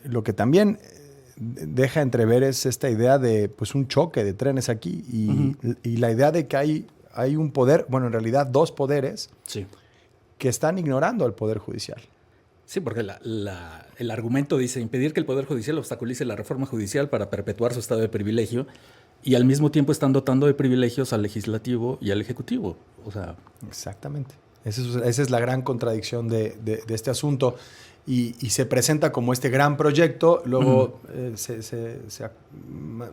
lo que también deja entrever es esta idea de pues, un choque de trenes aquí y la idea de que hay un poder, bueno, en realidad dos poderes Sí. que están ignorando al Poder Judicial. Sí, porque el argumento dice impedir que el Poder Judicial obstaculice la reforma judicial para perpetuar su estado de privilegio y al mismo tiempo están dotando de privilegios al Legislativo y al Ejecutivo. O sea, exactamente. Esa es la gran contradicción de este asunto. Y se presenta como este gran proyecto, luego se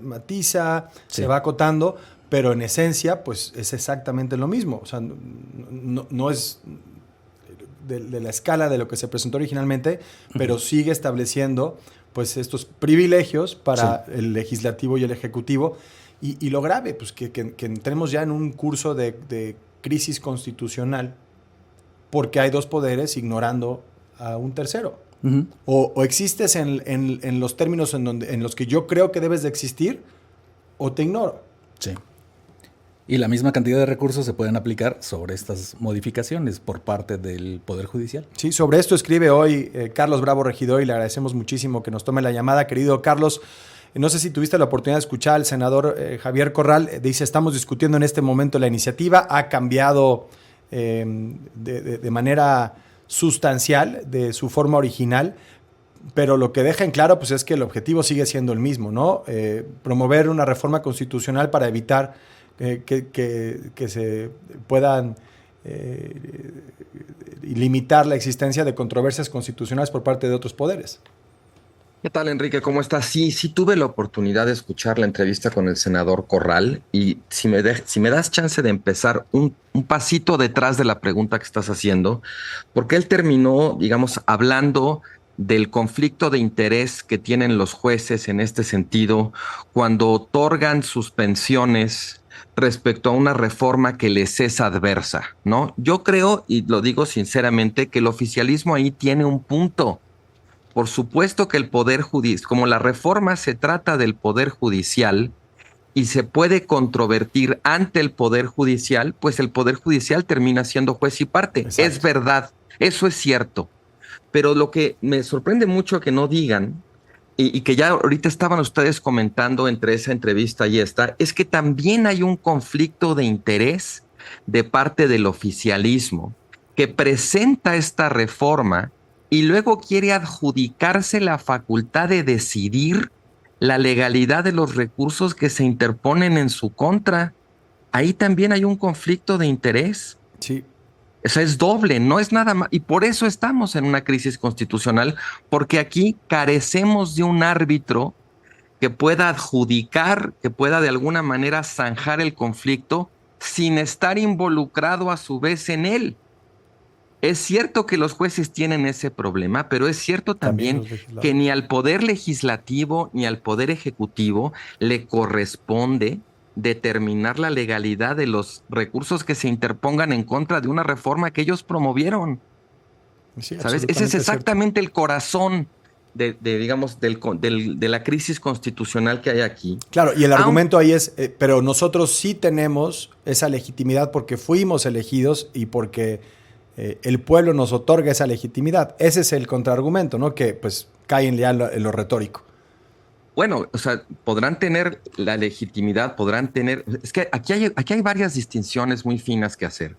matiza, sí. se va acotando, pero en esencia pues es exactamente lo mismo. O sea, no es de la escala de lo que se presentó originalmente, pero sigue estableciendo pues estos privilegios para el legislativo y el ejecutivo. Y lo grave, pues que entremos ya en un curso de crisis constitucional porque hay dos poderes ignorando a un tercero. O existes en los términos en los que yo creo que debes de existir, o te ignoro. Sí. Y la misma cantidad de recursos se pueden aplicar sobre estas modificaciones por parte del Poder Judicial. Sí, sobre esto escribe hoy Carlos Bravo Regidor y le agradecemos muchísimo que nos tome la llamada. Querido Carlos, no sé si tuviste la oportunidad de escuchar al senador Javier Corral. Dice, estamos discutiendo en este momento la iniciativa. Ha cambiado de manera sustancial de su forma original, pero lo que deja en claro pues, es que el objetivo sigue siendo el mismo, ¿no? Promover una reforma constitucional para evitar que se puedan limitar la existencia de controversias constitucionales por parte de otros poderes. ¿Qué tal, Enrique? ¿Cómo estás? Sí, tuve la oportunidad de escuchar la entrevista con el senador Corral y si me das chance de empezar un pasito detrás de la pregunta que estás haciendo, porque él terminó, digamos, hablando del conflicto de interés que tienen los jueces en este sentido cuando otorgan suspensiones respecto a una reforma que les es adversa, ¿no? Yo creo, y lo digo sinceramente, que el oficialismo ahí tiene un punto. Por supuesto que el Poder Judicial, como la reforma se trata del Poder Judicial y se puede controvertir ante el Poder Judicial, pues el Poder Judicial termina siendo juez y parte. Exacto. Es verdad, eso es cierto. Pero lo que me sorprende mucho que no digan, y que ya ahorita estaban ustedes comentando entre esa entrevista y esta, es que también hay un conflicto de interés de parte del oficialismo que presenta esta reforma y luego quiere adjudicarse la facultad de decidir la legalidad de los recursos que se interponen en su contra. Ahí también hay un conflicto de interés. Sí. O sea, es doble, no es nada más. Y por eso estamos en una crisis constitucional, porque aquí carecemos de un árbitro que pueda adjudicar, que pueda de alguna manera zanjar el conflicto sin estar involucrado a su vez en él. Es cierto que los jueces tienen ese problema, pero es cierto también que ni al Poder Legislativo ni al Poder Ejecutivo le corresponde determinar la legalidad de los recursos que se interpongan en contra de una reforma que ellos promovieron. Sí, ¿sabes? Ese es exactamente el corazón digamos, de la crisis constitucional que hay aquí. Claro, y el argumento ahí es, pero nosotros sí tenemos esa legitimidad porque fuimos elegidos y porque el pueblo nos otorga esa legitimidad. Ese es el contraargumento, ¿no? Que pues cae ya en lo retórico. Bueno, o sea, podrán tener la legitimidad, podrán tener... Es que aquí hay varias distinciones muy finas que hacer.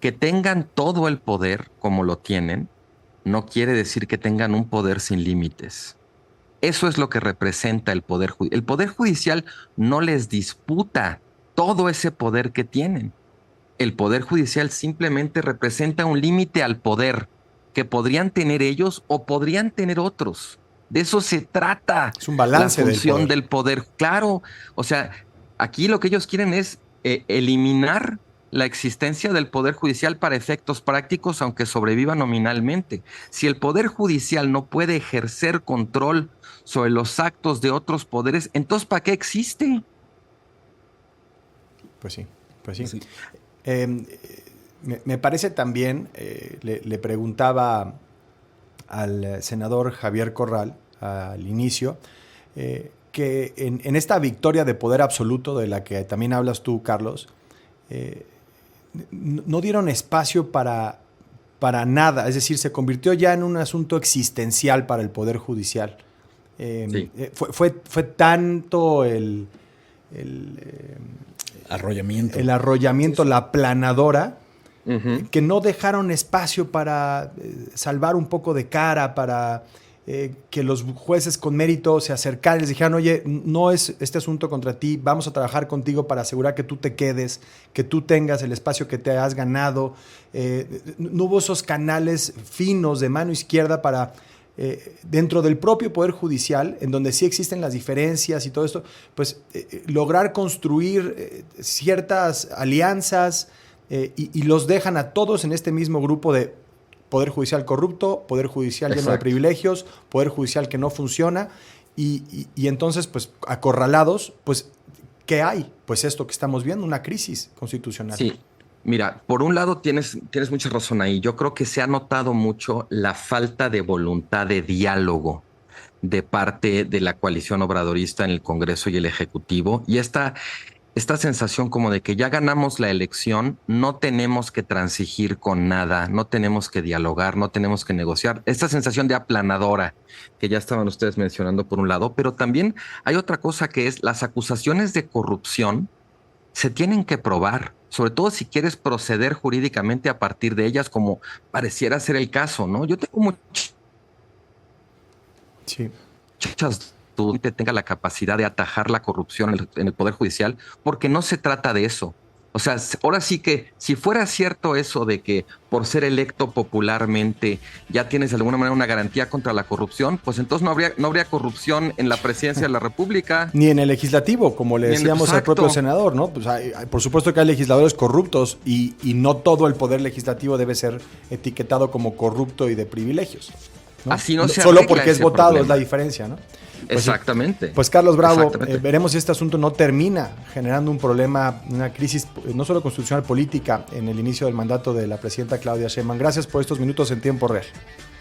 Que tengan todo el poder como lo tienen, no quiere decir que tengan un poder sin límites. Eso es lo que representa el Poder Judicial. El Poder Judicial no les disputa todo ese poder que tienen. El Poder Judicial simplemente representa un límite al poder que podrían tener ellos o podrían tener otros. De eso se trata. Es un balance la función del poder. Claro, o sea, aquí lo que ellos quieren es eliminar la existencia del Poder Judicial para efectos prácticos, aunque sobreviva nominalmente. Si el Poder Judicial no puede ejercer control sobre los actos de otros poderes, entonces ¿para qué existe? Pues sí, pues sí. Sí. Me parece también, le preguntaba al senador Javier Corral al inicio, que en esta victoria de poder absoluto de la que también hablas tú, Carlos, no dieron espacio para nada, es decir, se convirtió ya en un asunto existencial para el Poder Judicial. Sí. Fue tanto el arrollamiento, la aplanadora, que no dejaron espacio para salvar un poco de cara, para que los jueces con mérito se acercaran y les dijeran, oye, no es este asunto contra ti, vamos a trabajar contigo para asegurar que tú te quedes, que tú tengas el espacio que te has ganado. No hubo esos canales finos de mano izquierda para, dentro del propio Poder Judicial, en donde sí existen las diferencias y todo esto, pues lograr construir ciertas alianzas y los dejan a todos en este mismo grupo de Poder Judicial corrupto, Poder Judicial lleno de privilegios, Poder Judicial que no funciona y entonces, pues, acorralados, pues, ¿qué hay? Pues esto que estamos viendo, una crisis constitucional. Sí, mira, por un lado tienes mucha razón ahí. Yo creo que se ha notado mucho la falta de voluntad de diálogo de parte de la coalición obradorista en el Congreso y el Ejecutivo. Y esta sensación como de que ya ganamos la elección, no tenemos que transigir con nada, no tenemos que dialogar, no tenemos que negociar. Esta sensación de aplanadora que ya estaban ustedes mencionando por un lado, pero también hay otra cosa que es las acusaciones de corrupción se tienen que probar, sobre todo si quieres proceder jurídicamente a partir de ellas, como pareciera ser el caso, ¿no? Yo tengo muchas dudas que tenga la capacidad de atajar la corrupción en el Poder Judicial, porque no se trata de eso. O sea, ahora sí que si fuera cierto eso de que por ser electo popularmente ya tienes de alguna manera una garantía contra la corrupción, pues entonces no habría corrupción en la presidencia de la República. Ni en el legislativo, como le decíamos al propio senador, ¿no? Pues por supuesto que hay legisladores corruptos y no todo el poder legislativo debe ser etiquetado como corrupto y de privilegios, ¿no? Así no se solo porque es votado problema. Es la diferencia, ¿no? Pues Exactamente. Pues Carlos Bravo, veremos si este asunto no termina generando un problema, una crisis no solo constitucional, política en el inicio del mandato de la presidenta Claudia Sheinbaum. Gracias por estos minutos en Tiempo Real.